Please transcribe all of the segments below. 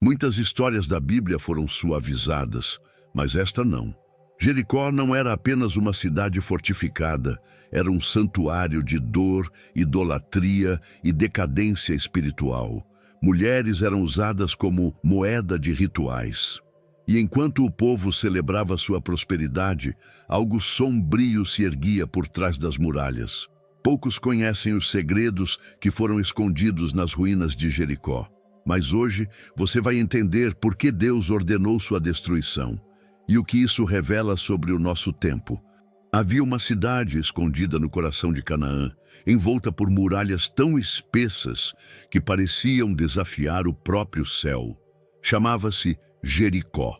Muitas histórias da Bíblia foram suavizadas, mas esta não. Jericó não era apenas uma cidade fortificada, era um santuário de dor, idolatria e decadência espiritual. Mulheres eram usadas como moeda de rituais. E enquanto o povo celebrava sua prosperidade, algo sombrio se erguia por trás das muralhas. Poucos conhecem os segredos que foram escondidos nas ruínas de Jericó. Mas hoje você vai entender por que Deus ordenou sua destruição e o que isso revela sobre o nosso tempo. Havia uma cidade escondida no coração de Canaã, envolta por muralhas tão espessas que pareciam desafiar o próprio céu. Chamava-se Jericó.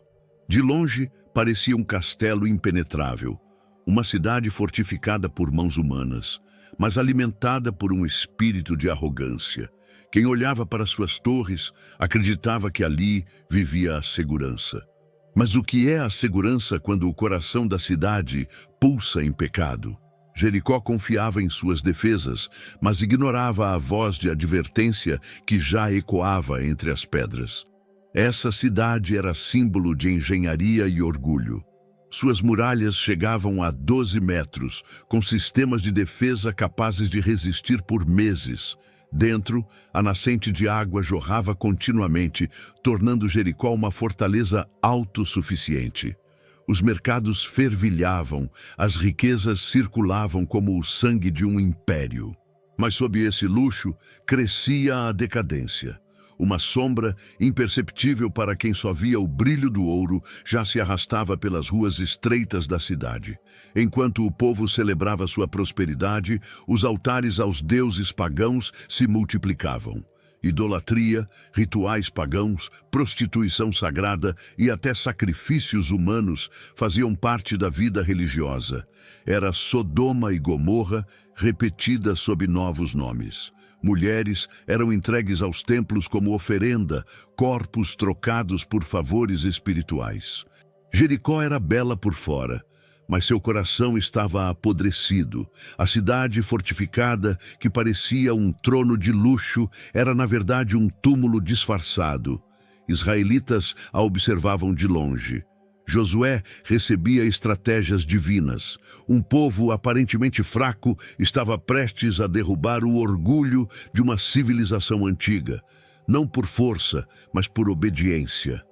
De longe, parecia um castelo impenetrável, uma cidade fortificada por mãos humanas, mas alimentada por um espírito de arrogância. Quem olhava para suas torres acreditava que ali vivia a segurança. Mas o que é a segurança quando o coração da cidade pulsa em pecado? Jericó confiava em suas defesas, mas ignorava a voz de advertência que já ecoava entre as pedras. Essa cidade era símbolo de engenharia e orgulho. Suas muralhas chegavam a 12 metros, com sistemas de defesa capazes de resistir por meses. Dentro, a nascente de água jorrava continuamente, tornando Jericó uma fortaleza autossuficiente. Os mercados fervilhavam, as riquezas circulavam como o sangue de um império. Mas sob esse luxo, crescia a decadência. Uma sombra, imperceptível para quem só via o brilho do ouro, já se arrastava pelas ruas estreitas da cidade. Enquanto o povo celebrava sua prosperidade, os altares aos deuses pagãos se multiplicavam. Idolatria, rituais pagãos, prostituição sagrada e até sacrifícios humanos faziam parte da vida religiosa. Era Sodoma e Gomorra, repetida sob novos nomes. Mulheres eram entregues aos templos como oferenda, corpos trocados por favores espirituais. Jericó era bela por fora, mas seu coração estava apodrecido. A cidade fortificada, que parecia um trono de luxo, era na verdade um túmulo disfarçado. Israelitas a observavam de longe. Josué recebia estratégias divinas. Um povo aparentemente fraco estava prestes a derrubar o orgulho de uma civilização antiga, não por força, mas por obediência.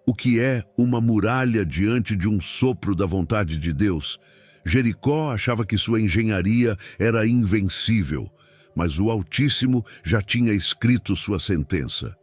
O que é uma muralha diante de um sopro da vontade de Deus? Jericó achava que sua engenharia era invencível, mas o Altíssimo já tinha escrito sua sentença.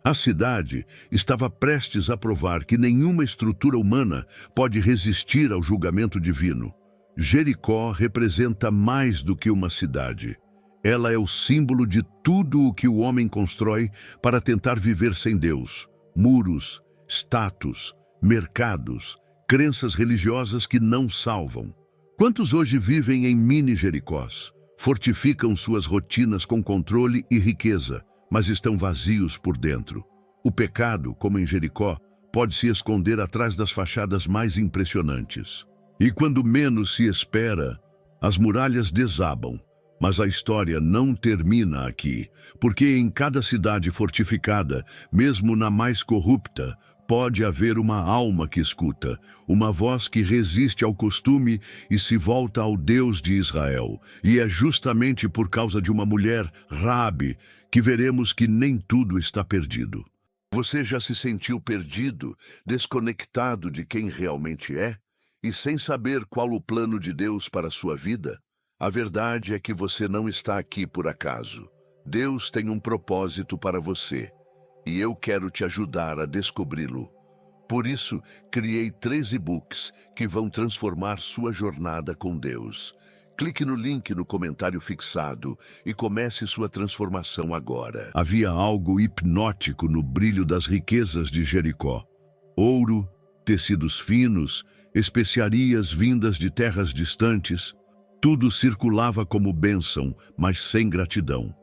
A cidade estava prestes a provar que nenhuma estrutura humana pode resistir ao julgamento divino. Jericó representa mais do que uma cidade. Ela é o símbolo de tudo o que o homem constrói para tentar viver sem Deus. Muros, status, mercados, crenças religiosas que não salvam. Quantos hoje vivem em mini-Jericós? Fortificam suas rotinas com controle e riqueza, mas estão vazios por dentro. O pecado, como em Jericó, pode se esconder atrás das fachadas mais impressionantes. E quando menos se espera, as muralhas desabam. Mas a história não termina aqui, porque em cada cidade fortificada, mesmo na mais corrupta, pode haver uma alma que escuta, uma voz que resiste ao costume e se volta ao Deus de Israel. E é justamente por causa de uma mulher, Raabe, que veremos que nem tudo está perdido. Você já se sentiu perdido, desconectado de quem realmente é, e sem saber qual o plano de Deus para a sua vida? A verdade é que você não está aqui por acaso. Deus tem um propósito para você, e eu quero te ajudar a descobri-lo. Por isso, criei 3 e-books que vão transformar sua jornada com Deus. Clique no link no comentário fixado e comece sua transformação agora. Havia algo hipnótico no brilho das riquezas de Jericó. Ouro, tecidos finos, especiarias vindas de terras distantes. Tudo circulava como bênção, mas sem gratidão.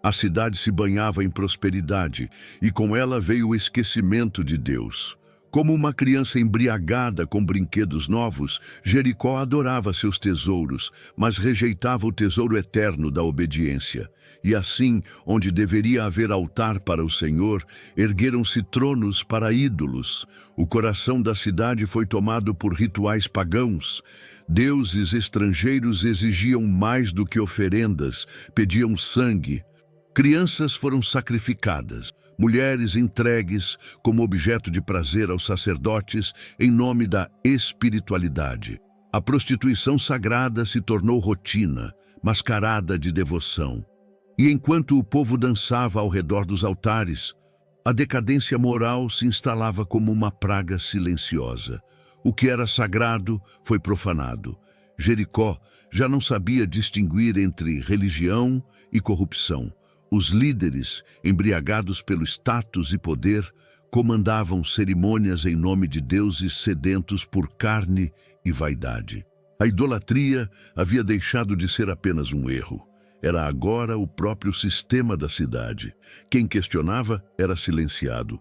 A cidade se banhava em prosperidade, e com ela veio o esquecimento de Deus. Como uma criança embriagada com brinquedos novos, Jericó adorava seus tesouros, mas rejeitava o tesouro eterno da obediência. E assim, onde deveria haver altar para o Senhor, ergueram-se tronos para ídolos. O coração da cidade foi tomado por rituais pagãos. Deuses estrangeiros exigiam mais do que oferendas, pediam sangue. Crianças foram sacrificadas, mulheres entregues como objeto de prazer aos sacerdotes em nome da espiritualidade. A prostituição sagrada se tornou rotina, mascarada de devoção. E enquanto o povo dançava ao redor dos altares, a decadência moral se instalava como uma praga silenciosa. O que era sagrado foi profanado. Jericó já não sabia distinguir entre religião e corrupção. Os líderes, embriagados pelo status e poder, comandavam cerimônias em nome de deuses sedentos por carne e vaidade. A idolatria havia deixado de ser apenas um erro. Era agora o próprio sistema da cidade. Quem questionava era silenciado.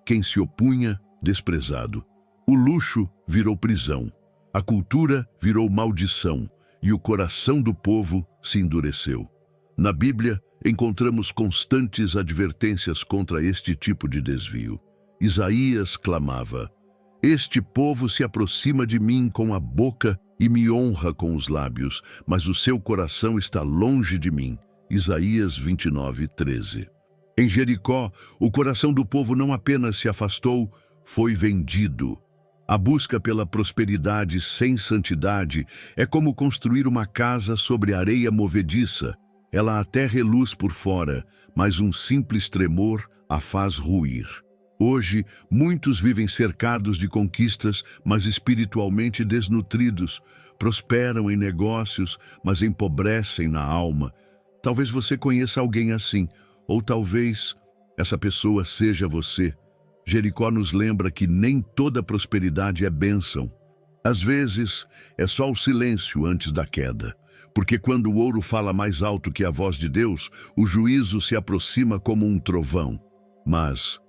Quem se opunha, desprezado. O luxo virou prisão. A cultura virou maldição. E o coração do povo se endureceu. Na Bíblia, encontramos constantes advertências contra este tipo de desvio. Isaías clamava: "Este povo se aproxima de mim com a boca e me honra com os lábios, mas o seu coração está longe de mim." Isaías 29:13. Em Jericó, o coração do povo não apenas se afastou, foi vendido. A busca pela prosperidade sem santidade é como construir uma casa sobre areia movediça. Ela até reluz por fora, mas um simples tremor a faz ruir. Hoje, muitos vivem cercados de conquistas, mas espiritualmente desnutridos. Prosperam em negócios, mas empobrecem na alma. Talvez você conheça alguém assim, ou talvez essa pessoa seja você. Jericó nos lembra que nem toda prosperidade é bênção. Às vezes, é só o silêncio antes da queda. Porque quando o ouro fala mais alto que a voz de Deus, o juízo se aproxima como um trovão. Mas,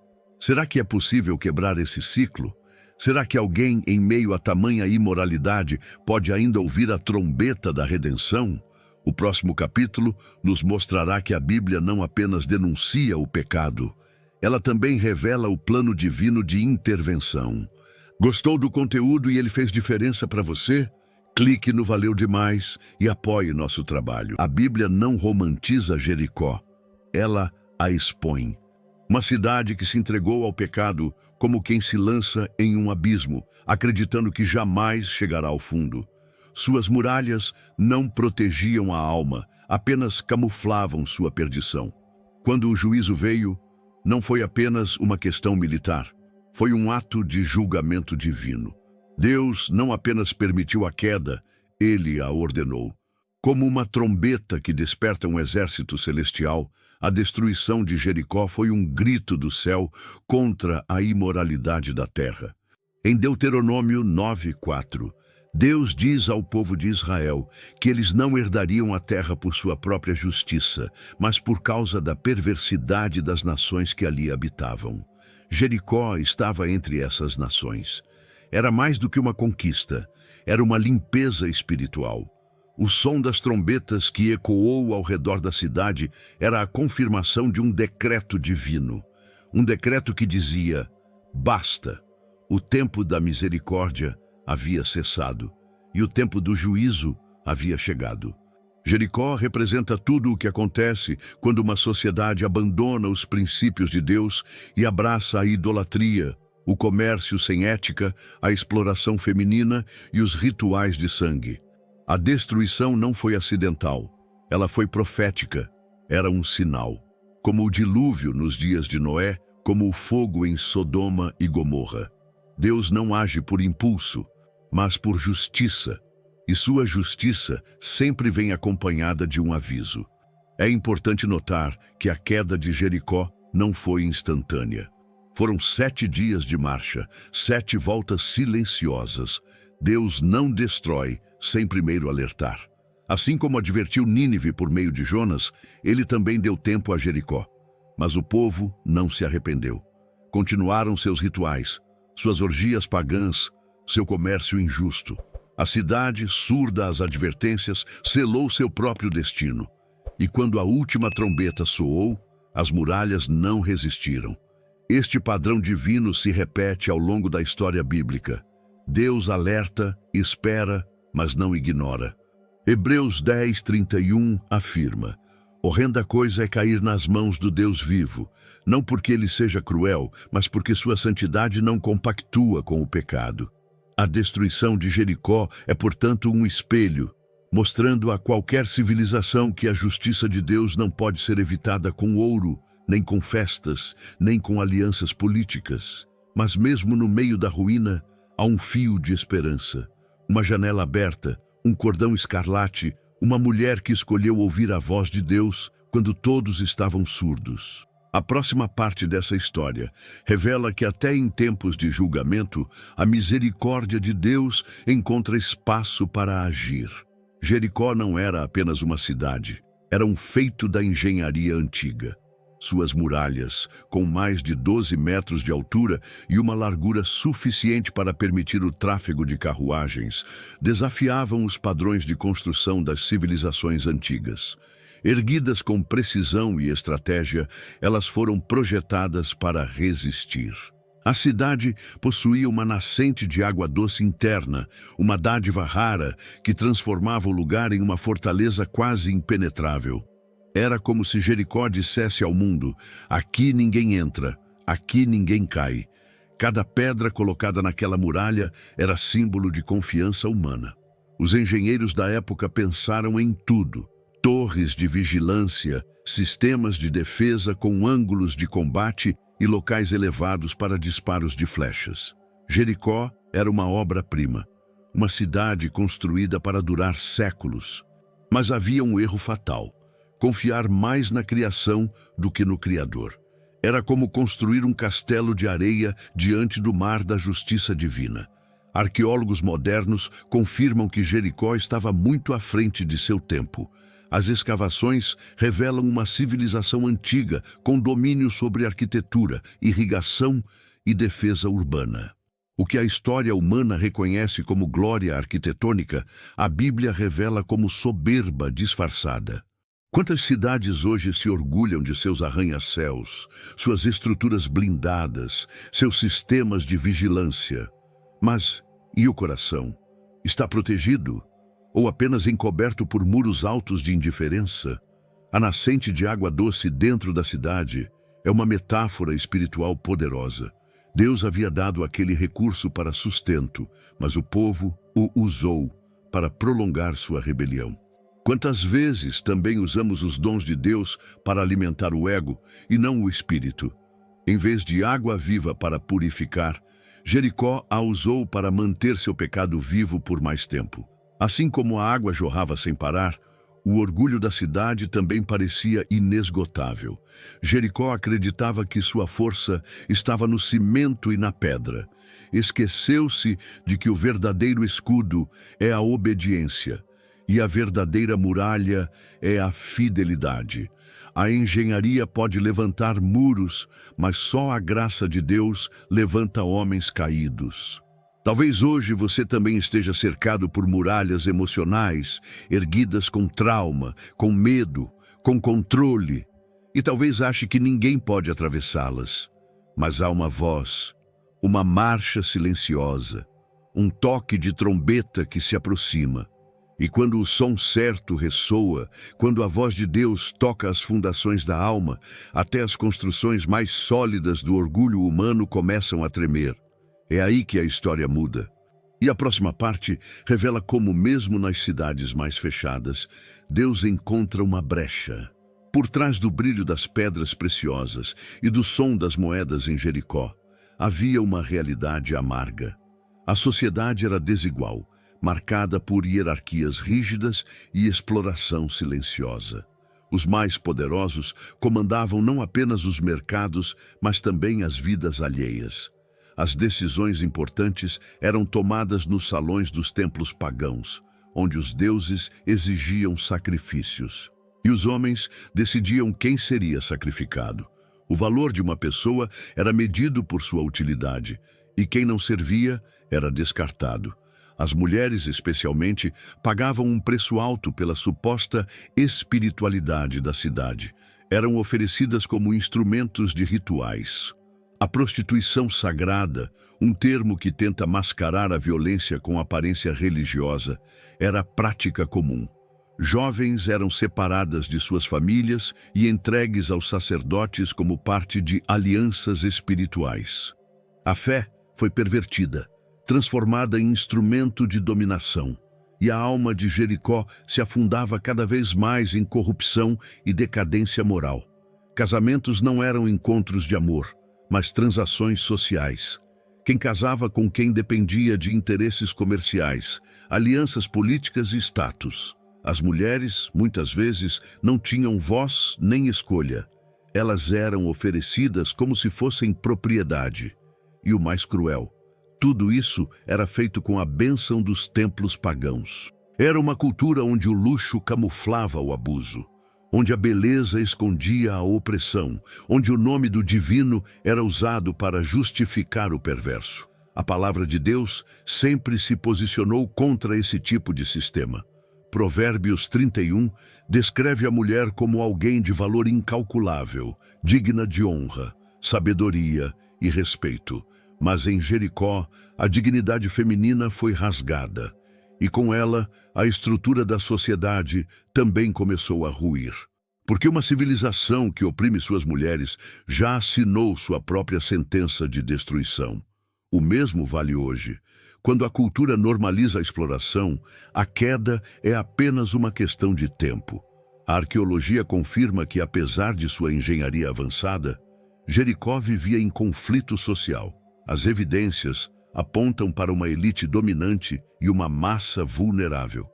será que é possível quebrar esse ciclo? Será que alguém, em meio a tamanha imoralidade, pode ainda ouvir a trombeta da redenção? O próximo capítulo nos mostrará que a Bíblia não apenas denuncia o pecado, ela também revela o plano divino de intervenção. Gostou do conteúdo e ele fez diferença para você? Clique no Valeu Demais e apoie nosso trabalho. A Bíblia não romantiza Jericó, ela a expõe. Uma cidade que se entregou ao pecado como quem se lança em um abismo, acreditando que jamais chegará ao fundo. Suas muralhas não protegiam a alma, apenas camuflavam sua perdição. Quando o juízo veio, não foi apenas uma questão militar, foi um ato de julgamento divino. Deus não apenas permitiu a queda, ele a ordenou. Como uma trombeta que desperta um exército celestial, a destruição de Jericó foi um grito do céu contra a imoralidade da terra. Em Deuteronômio 9:4, Deus diz ao povo de Israel que eles não herdariam a terra por sua própria justiça, mas por causa da perversidade das nações que ali habitavam. Jericó estava entre essas nações. Era mais do que uma conquista, era uma limpeza espiritual. O som das trombetas que ecoou ao redor da cidade era a confirmação de um decreto divino. Um decreto que dizia: basta, o tempo da misericórdia havia cessado e o tempo do juízo havia chegado. Jericó representa tudo o que acontece quando uma sociedade abandona os princípios de Deus e abraça a idolatria, o comércio sem ética, a exploração feminina e os rituais de sangue. A destruição não foi acidental, ela foi profética, era um sinal. Como o dilúvio nos dias de Noé, como o fogo em Sodoma e Gomorra. Deus não age por impulso, mas por justiça, e sua justiça sempre vem acompanhada de um aviso. É importante notar que a queda de Jericó não foi instantânea. Foram 7 dias de marcha, 7 voltas silenciosas. Deus não destrói sem primeiro alertar. Assim como advertiu Nínive por meio de Jonas, ele também deu tempo a Jericó. Mas o povo não se arrependeu. Continuaram seus rituais, suas orgias pagãs, seu comércio injusto. A cidade, surda às advertências, selou seu próprio destino. E quando a última trombeta soou, as muralhas não resistiram. Este padrão divino se repete ao longo da história bíblica. Deus alerta, espera, mas não ignora. Hebreus 10:31 afirma: horrenda coisa é cair nas mãos do Deus vivo, não porque ele seja cruel, mas porque sua santidade não compactua com o pecado. A destruição de Jericó é, portanto, um espelho, mostrando a qualquer civilização que a justiça de Deus não pode ser evitada com ouro, nem com festas, nem com alianças políticas. Mas mesmo no meio da ruína, há um fio de esperança, uma janela aberta, um cordão escarlate, uma mulher que escolheu ouvir a voz de Deus quando todos estavam surdos. A próxima parte dessa história revela que até em tempos de julgamento, a misericórdia de Deus encontra espaço para agir. Jericó não era apenas uma cidade, era um feito da engenharia antiga. Suas muralhas, com mais de 12 metros de altura e uma largura suficiente para permitir o tráfego de carruagens, desafiavam os padrões de construção das civilizações antigas. Erguidas com precisão e estratégia, elas foram projetadas para resistir. A cidade possuía uma nascente de água doce interna, uma dádiva rara que transformava o lugar em uma fortaleza quase impenetrável. Era como se Jericó dissesse ao mundo: aqui ninguém entra, aqui ninguém cai. Cada pedra colocada naquela muralha era símbolo de confiança humana. Os engenheiros da época pensaram em tudo: torres de vigilância, sistemas de defesa com ângulos de combate e locais elevados para disparos de flechas. Jericó era uma obra-prima, uma cidade construída para durar séculos. Mas havia um erro fatal: confiar mais na criação do que no Criador. Era como construir um castelo de areia diante do mar da justiça divina. Arqueólogos modernos confirmam que Jericó estava muito à frente de seu tempo. As escavações revelam uma civilização antiga com domínio sobre arquitetura, irrigação e defesa urbana. O que a história humana reconhece como glória arquitetônica, a Bíblia revela como soberba disfarçada. Quantas cidades hoje se orgulham de seus arranha-céus, suas estruturas blindadas, seus sistemas de vigilância? Mas, e o coração? Está protegido? Ou apenas encoberto por muros altos de indiferença? A nascente de água doce dentro da cidade é uma metáfora espiritual poderosa. Deus havia dado aquele recurso para sustento, mas o povo o usou para prolongar sua rebelião. Quantas vezes também usamos os dons de Deus para alimentar o ego e não o espírito? Em vez de água viva para purificar, Jericó a usou para manter seu pecado vivo por mais tempo. Assim como a água jorrava sem parar, o orgulho da cidade também parecia inesgotável. Jericó acreditava que sua força estava no cimento e na pedra. Esqueceu-se de que o verdadeiro escudo é a obediência e a verdadeira muralha é a fidelidade. A engenharia pode levantar muros, mas só a graça de Deus levanta homens caídos. Talvez hoje você também esteja cercado por muralhas emocionais, erguidas com trauma, com medo, com controle, e talvez ache que ninguém pode atravessá-las. Mas há uma voz, uma marcha silenciosa, um toque de trombeta que se aproxima. E quando o som certo ressoa, quando a voz de Deus toca as fundações da alma, até as construções mais sólidas do orgulho humano começam a tremer. É aí que a história muda. E a próxima parte revela como, mesmo nas cidades mais fechadas, Deus encontra uma brecha. Por trás do brilho das pedras preciosas e do som das moedas em Jericó, havia uma realidade amarga. A sociedade era desigual, marcada por hierarquias rígidas e exploração silenciosa. Os mais poderosos comandavam não apenas os mercados, mas também as vidas alheias. As decisões importantes eram tomadas nos salões dos templos pagãos, onde os deuses exigiam sacrifícios. E os homens decidiam quem seria sacrificado. O valor de uma pessoa era medido por sua utilidade, e quem não servia era descartado. As mulheres, especialmente, pagavam um preço alto pela suposta espiritualidade da cidade. Eram oferecidas como instrumentos de rituais. A prostituição sagrada, um termo que tenta mascarar a violência com aparência religiosa, era prática comum. Jovens eram separadas de suas famílias e entregues aos sacerdotes como parte de alianças espirituais. A fé foi pervertida, transformada em instrumento de dominação, e a alma de Jericó se afundava cada vez mais em corrupção e decadência moral. Casamentos não eram encontros de amor, mas transações sociais. Quem casava com quem dependia de interesses comerciais, alianças políticas e status. As mulheres, muitas vezes, não tinham voz nem escolha. Elas eram oferecidas como se fossem propriedade. E o mais cruel, tudo isso era feito com a bênção dos templos pagãos. Era uma cultura onde o luxo camuflava o abuso, onde a beleza escondia a opressão, onde o nome do divino era usado para justificar o perverso. A palavra de Deus sempre se posicionou contra esse tipo de sistema. Provérbios 31 descreve a mulher como alguém de valor incalculável, digna de honra, sabedoria e respeito. Mas em Jericó, a dignidade feminina foi rasgada, e com ela, a estrutura da sociedade também começou a ruir. Porque uma civilização que oprime suas mulheres já assinou sua própria sentença de destruição. O mesmo vale hoje. Quando a cultura normaliza a exploração, a queda é apenas uma questão de tempo. A arqueologia confirma que, apesar de sua engenharia avançada, Jericó vivia em conflito social. As evidências apontam para uma elite dominante e uma massa vulnerável.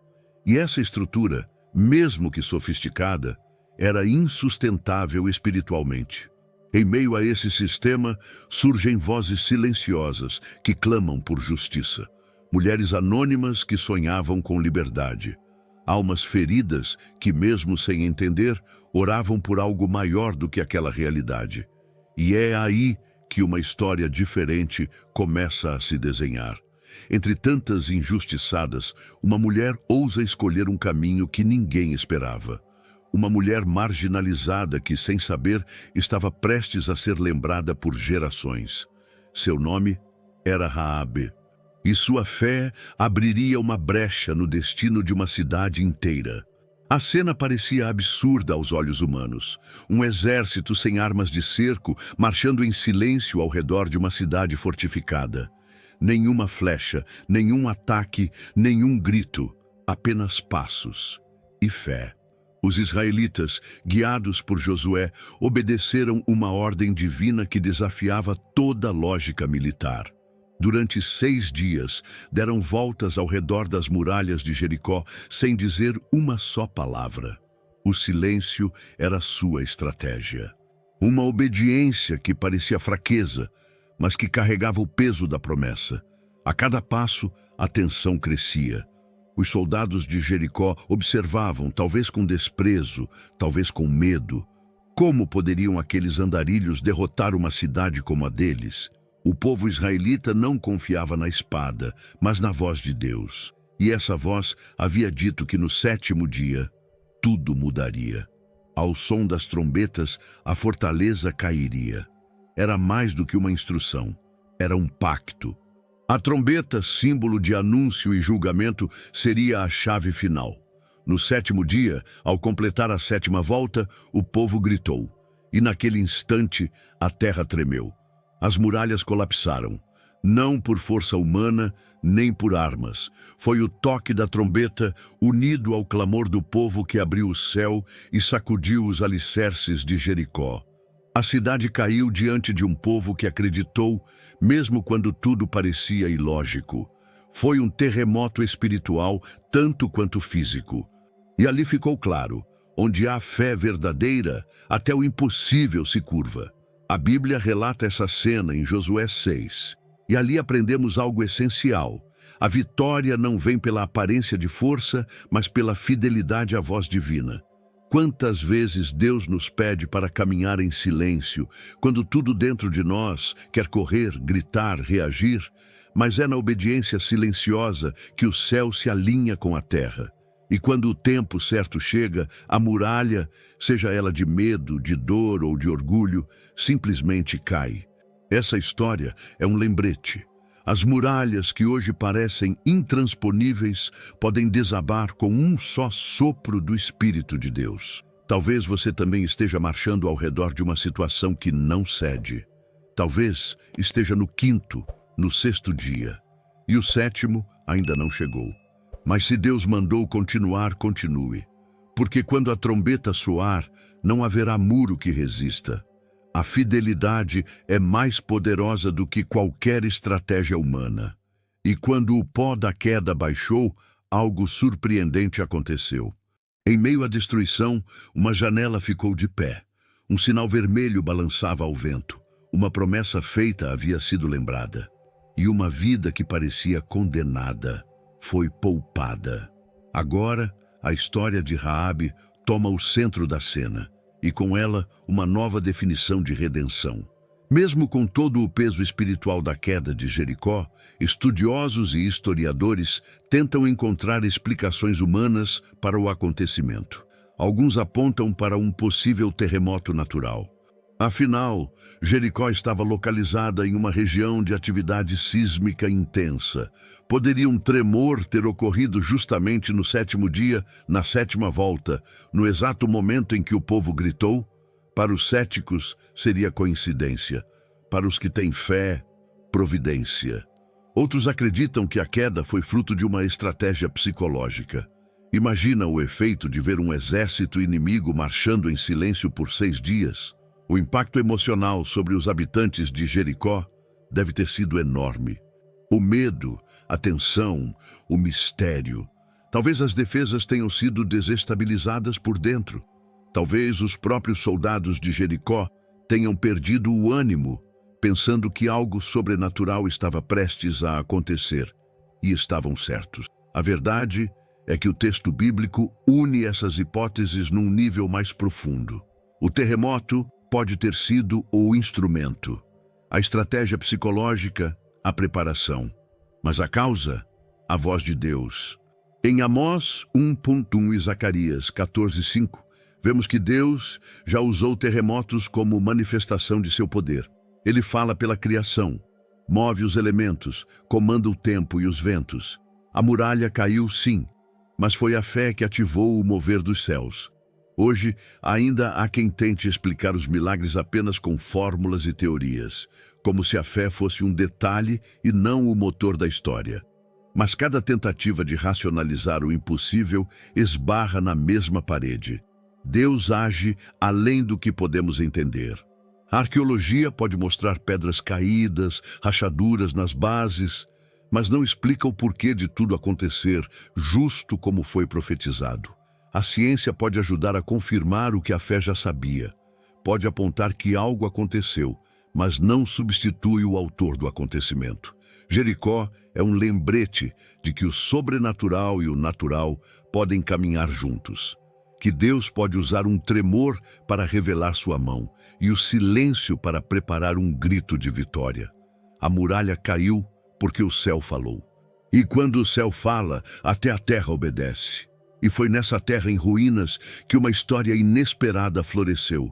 E essa estrutura, mesmo que sofisticada, era insustentável espiritualmente. Em meio a esse sistema, surgem vozes silenciosas que clamam por justiça. Mulheres anônimas que sonhavam com liberdade. Almas feridas que, mesmo sem entender, oravam por algo maior do que aquela realidade. E é aí que uma história diferente começa a se desenhar. Entre tantas injustiçadas, uma mulher ousa escolher um caminho que ninguém esperava. Uma mulher marginalizada que, sem saber, estava prestes a ser lembrada por gerações. Seu nome era Raabe, e sua fé abriria uma brecha no destino de uma cidade inteira. A cena parecia absurda aos olhos humanos. Um exército sem armas de cerco, marchando em silêncio ao redor de uma cidade fortificada. Nenhuma flecha, nenhum ataque, nenhum grito, apenas passos e fé. Os israelitas, guiados por Josué, obedeceram uma ordem divina que desafiava toda lógica militar. Durante 6 dias, deram voltas ao redor das muralhas de Jericó sem dizer uma só palavra. O silêncio era sua estratégia. Uma obediência que parecia fraqueza, mas que carregava o peso da promessa. A cada passo, a tensão crescia. Os soldados de Jericó observavam, talvez com desprezo, talvez com medo. Como poderiam aqueles andarilhos derrotar uma cidade como a deles? O povo israelita não confiava na espada, mas na voz de Deus. E essa voz havia dito que no 7º dia, tudo mudaria. Ao som das trombetas, a fortaleza cairia. Era mais do que uma instrução, era um pacto. A trombeta, símbolo de anúncio e julgamento, seria a chave final. No 7º dia, ao completar a 7ª volta, o povo gritou. E naquele instante, a terra tremeu. As muralhas colapsaram, não por força humana, nem por armas. Foi o toque da trombeta, unido ao clamor do povo, que abriu o céu e sacudiu os alicerces de Jericó. A cidade caiu diante de um povo que acreditou, mesmo quando tudo parecia ilógico. Foi um terremoto espiritual, tanto quanto físico. E ali ficou claro, onde há fé verdadeira, até o impossível se curva. A Bíblia relata essa cena em Josué 6. E ali aprendemos algo essencial. A vitória não vem pela aparência de força, mas pela fidelidade à voz divina. Quantas vezes Deus nos pede para caminhar em silêncio, quando tudo dentro de nós quer correr, gritar, reagir, mas é na obediência silenciosa que o céu se alinha com a terra. E quando o tempo certo chega, a muralha, seja ela de medo, de dor ou de orgulho, simplesmente cai. Essa história é um lembrete. As muralhas que hoje parecem intransponíveis podem desabar com um só sopro do Espírito de Deus. Talvez você também esteja marchando ao redor de uma situação que não cede. Talvez esteja no quinto, no sexto dia, e o sétimo ainda não chegou. Mas se Deus mandou continuar, continue. Porque quando a trombeta soar, não haverá muro que resista. A fidelidade é mais poderosa do que qualquer estratégia humana. E quando o pó da queda baixou, algo surpreendente aconteceu. Em meio à destruição, uma janela ficou de pé. Um sinal vermelho balançava ao vento. Uma promessa feita havia sido lembrada. E uma vida que parecia condenada foi poupada. Agora, a história de Raabe toma o centro da cena. E com ela, uma nova definição de redenção. Mesmo com todo o peso espiritual da queda de Jericó, estudiosos e historiadores tentam encontrar explicações humanas para o acontecimento. Alguns apontam para um possível terremoto natural. Afinal, Jericó estava localizada em uma região de atividade sísmica intensa. Poderia um tremor ter ocorrido justamente no sétimo dia, na sétima volta, no exato momento em que o povo gritou? Para os céticos, seria coincidência. Para os que têm fé, providência. Outros acreditam que a queda foi fruto de uma estratégia psicológica. Imagina o efeito de ver um exército inimigo marchando em silêncio por 6 dias. O impacto emocional sobre os habitantes de Jericó deve ter sido enorme. O medo, a tensão, o mistério. Talvez as defesas tenham sido desestabilizadas por dentro. Talvez os próprios soldados de Jericó tenham perdido o ânimo, pensando que algo sobrenatural estava prestes a acontecer. E estavam certos. A verdade é que o texto bíblico une essas hipóteses num nível mais profundo. O terremoto pode ter sido o instrumento, a estratégia psicológica, a preparação. Mas a causa, a voz de Deus. Em Amós 1.1 e Zacarias 14.5, vemos que Deus já usou terremotos como manifestação de seu poder. Ele fala pela criação, move os elementos, comanda o tempo e os ventos. A muralha caiu, sim, mas foi a fé que ativou o mover dos céus. Hoje, ainda há quem tente explicar os milagres apenas com fórmulas e teorias, como se a fé fosse um detalhe e não o motor da história. Mas cada tentativa de racionalizar o impossível esbarra na mesma parede. Deus age além do que podemos entender. A arqueologia pode mostrar pedras caídas, rachaduras nas bases, mas não explica o porquê de tudo acontecer justo como foi profetizado. A ciência pode ajudar a confirmar o que a fé já sabia. Pode apontar que algo aconteceu, mas não substitui o autor do acontecimento. Jericó é um lembrete de que o sobrenatural e o natural podem caminhar juntos. Que Deus pode usar um tremor para revelar sua mão e o silêncio para preparar um grito de vitória. A muralha caiu porque o céu falou. E quando o céu fala, até a terra obedece. E foi nessa terra em ruínas que uma história inesperada floresceu.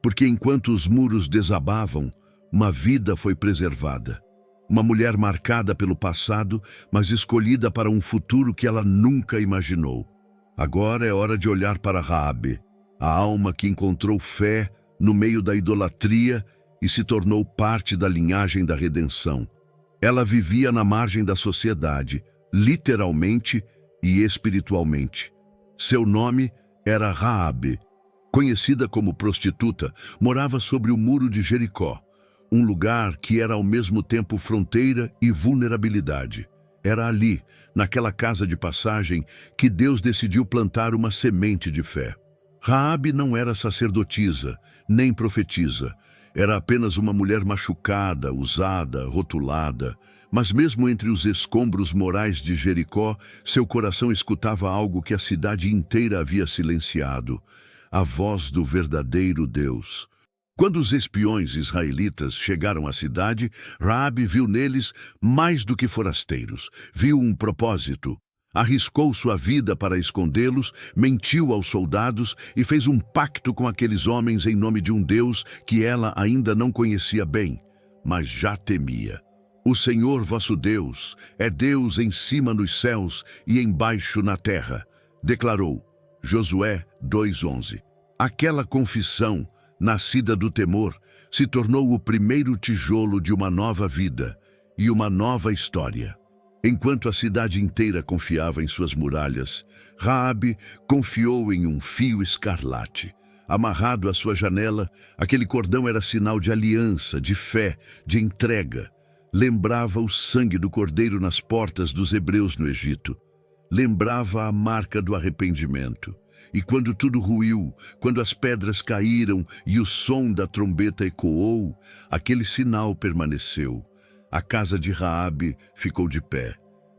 Porque enquanto os muros desabavam, uma vida foi preservada. Uma mulher marcada pelo passado, mas escolhida para um futuro que ela nunca imaginou. Agora é hora de olhar para Raabe, a alma que encontrou fé no meio da idolatria e se tornou parte da linhagem da redenção. Ela vivia na margem da sociedade, literalmente e espiritualmente. Seu nome era Raabe. Conhecida como prostituta, morava sobre o muro de Jericó, um lugar que era ao mesmo tempo fronteira e vulnerabilidade. Era ali, naquela casa de passagem, que Deus decidiu plantar uma semente de fé. Raabe não era sacerdotisa, nem profetisa. Era apenas uma mulher machucada, usada, rotulada. Mas mesmo entre os escombros morais de Jericó, seu coração escutava algo que a cidade inteira havia silenciado. a voz do verdadeiro Deus. Quando os espiões israelitas chegaram à cidade, Raabe viu neles mais do que forasteiros. Viu um propósito. Arriscou sua vida para escondê-los, mentiu aos soldados e fez um pacto com aqueles homens em nome de um Deus que ela ainda não conhecia bem, mas já temia. O Senhor vosso Deus é Deus em cima nos céus e embaixo na terra, declarou. Josué 2:11. Aquela confissão, nascida do temor, se tornou o primeiro tijolo de uma nova vida e uma nova história. Enquanto a cidade inteira confiava em suas muralhas, Raabe confiou em um fio escarlate. Amarrado à sua janela, aquele cordão era sinal de aliança, de fé, de entrega. Lembrava o sangue do cordeiro nas portas dos hebreus no Egito. Lembrava a marca do arrependimento. E quando tudo ruiu, quando as pedras caíram e o som da trombeta ecoou, aquele sinal permaneceu. A casa de Raabe ficou de pé,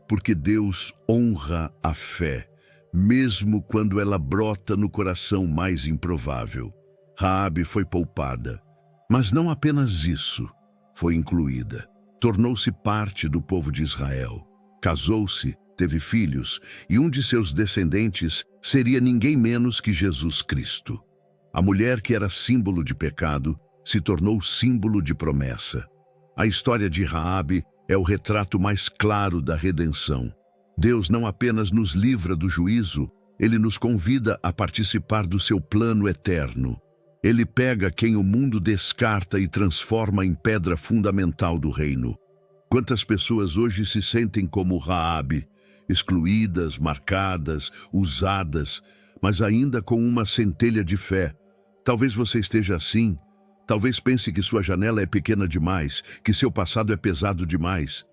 porque Deus honra a fé, mesmo quando ela brota no coração mais improvável. Raabe foi poupada, mas não apenas isso, foi incluída. Tornou-se parte do povo de Israel. Casou-se, teve filhos, e um de seus descendentes seria ninguém menos que Jesus Cristo. A mulher que era símbolo de pecado se tornou símbolo de promessa. A história de Raabe é o retrato mais claro da redenção. Deus não apenas nos livra do juízo, Ele nos convida a participar do seu plano eterno. Ele pega quem o mundo descarta e transforma em pedra fundamental do reino. Quantas pessoas hoje se sentem como Raabe, excluídas, marcadas, usadas, mas ainda com uma centelha de fé. Talvez você esteja assim. Talvez pense que sua janela é pequena demais, que seu passado é pesado demais.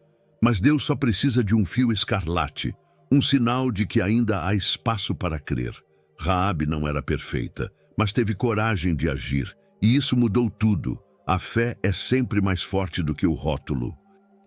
Mas Deus só precisa de um fio escarlate, um sinal de que ainda há espaço para crer. Raabe não era perfeita, mas teve coragem de agir, e isso mudou tudo. A fé é sempre mais forte do que o rótulo.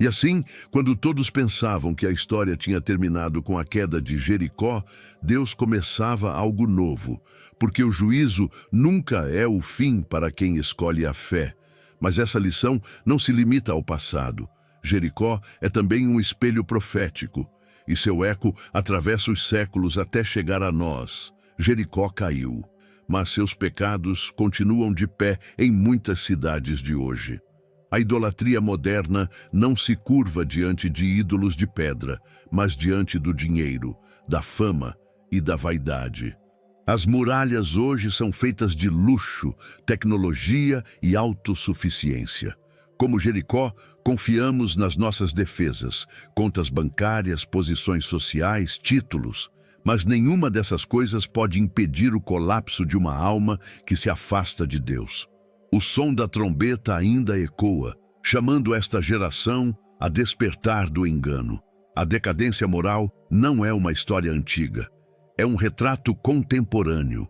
E assim, quando todos pensavam que a história tinha terminado com a queda de Jericó, Deus começava algo novo, porque o juízo nunca é o fim para quem escolhe a fé. Mas essa lição não se limita ao passado. Jericó é também um espelho profético, e seu eco atravessa os séculos até chegar a nós. Jericó caiu, mas seus pecados continuam de pé em muitas cidades de hoje. A idolatria moderna não se curva diante de ídolos de pedra, mas diante do dinheiro, da fama e da vaidade. As muralhas hoje são feitas de luxo, tecnologia e autossuficiência. Como Jericó, confiamos nas nossas defesas, contas bancárias, posições sociais, títulos. Mas nenhuma dessas coisas pode impedir o colapso de uma alma que se afasta de Deus. O som da trombeta ainda ecoa, chamando esta geração a despertar do engano. A decadência moral não é uma história antiga, é um retrato contemporâneo.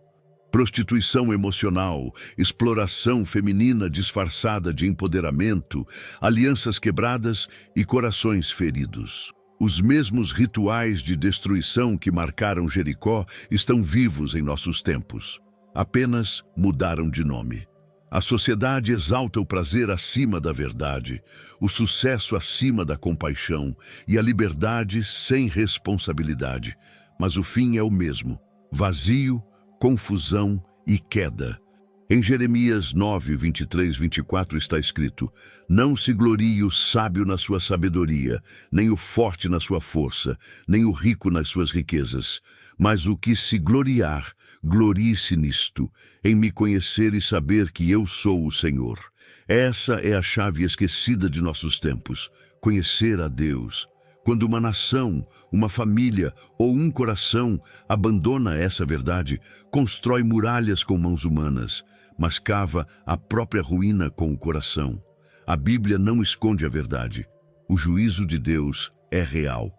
Prostituição emocional, exploração feminina disfarçada de empoderamento, alianças quebradas e corações feridos. Os mesmos rituais de destruição que marcaram Jericó estão vivos em nossos tempos. Apenas mudaram de nome. A sociedade exalta o prazer acima da verdade, o sucesso acima da compaixão e a liberdade sem responsabilidade. Mas o fim é o mesmo: vazio, confusão e queda. Em Jeremias 9, 23, 24 está escrito: Não se glorie o sábio na sua sabedoria, nem o forte na sua força, nem o rico nas suas riquezas. Mas o que se gloriar, glorie-se nisto, em me conhecer e saber que eu sou o Senhor. Essa é a chave esquecida de nossos tempos: conhecer a Deus. Quando uma nação, uma família ou um coração abandona essa verdade, constrói muralhas com mãos humanas, mas cava a própria ruína com o coração. A Bíblia não esconde a verdade. O juízo de Deus é real.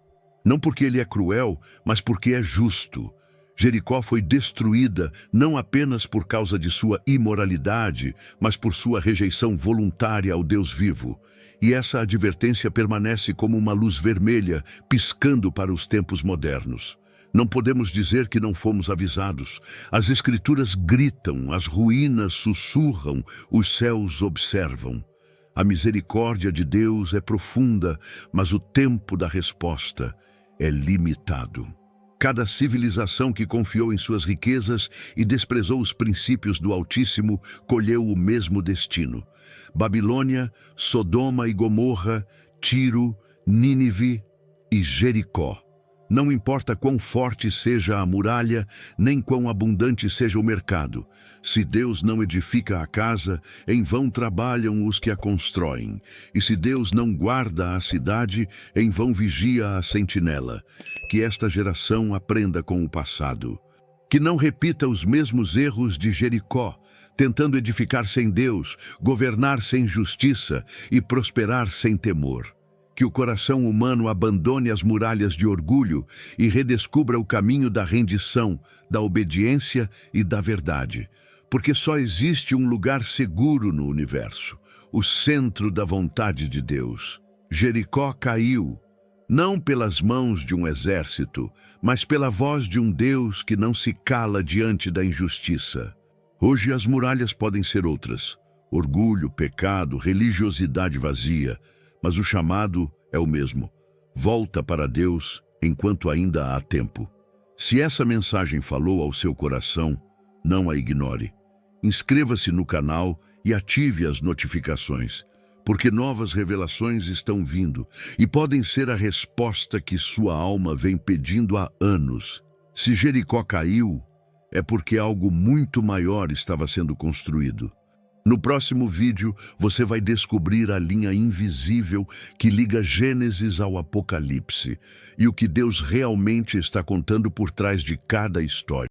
Não porque ele é cruel, mas porque é justo. Jericó foi destruída não apenas por causa de sua imoralidade, mas por sua rejeição voluntária ao Deus vivo. E essa advertência permanece como uma luz vermelha piscando para os tempos modernos. Não podemos dizer que não fomos avisados. As Escrituras gritam, as ruínas sussurram, os céus observam. A misericórdia de Deus é profunda, mas o tempo da resposta é limitado. Cada civilização que confiou em suas riquezas e desprezou os princípios do Altíssimo colheu o mesmo destino. Babilônia, Sodoma e Gomorra, Tiro, Nínive e Jericó. Não importa quão forte seja a muralha, nem quão abundante seja o mercado. Se Deus não edifica a casa, em vão trabalham os que a constroem. E se Deus não guarda a cidade, em vão vigia a sentinela. Que esta geração aprenda com o passado. Que não repita os mesmos erros de Jericó, tentando edificar sem Deus, governar sem justiça e prosperar sem temor. Que o coração humano abandone as muralhas de orgulho e redescubra o caminho da rendição, da obediência e da verdade. Porque só existe um lugar seguro no universo, o centro da vontade de Deus. Jericó caiu, não pelas mãos de um exército, mas pela voz de um Deus que não se cala diante da injustiça. Hoje as muralhas podem ser outras: orgulho, pecado, religiosidade vazia. Mas o chamado é o mesmo. Volta para Deus enquanto ainda há tempo. Se essa mensagem falou ao seu coração, não a ignore. Inscreva-se no canal e ative as notificações, porque novas revelações estão vindo e podem ser a resposta que sua alma vem pedindo há anos. Se Jericó caiu, é porque algo muito maior estava sendo construído. No próximo vídeo, você vai descobrir a linha invisível que liga Gênesis ao Apocalipse e o que Deus realmente está contando por trás de cada história.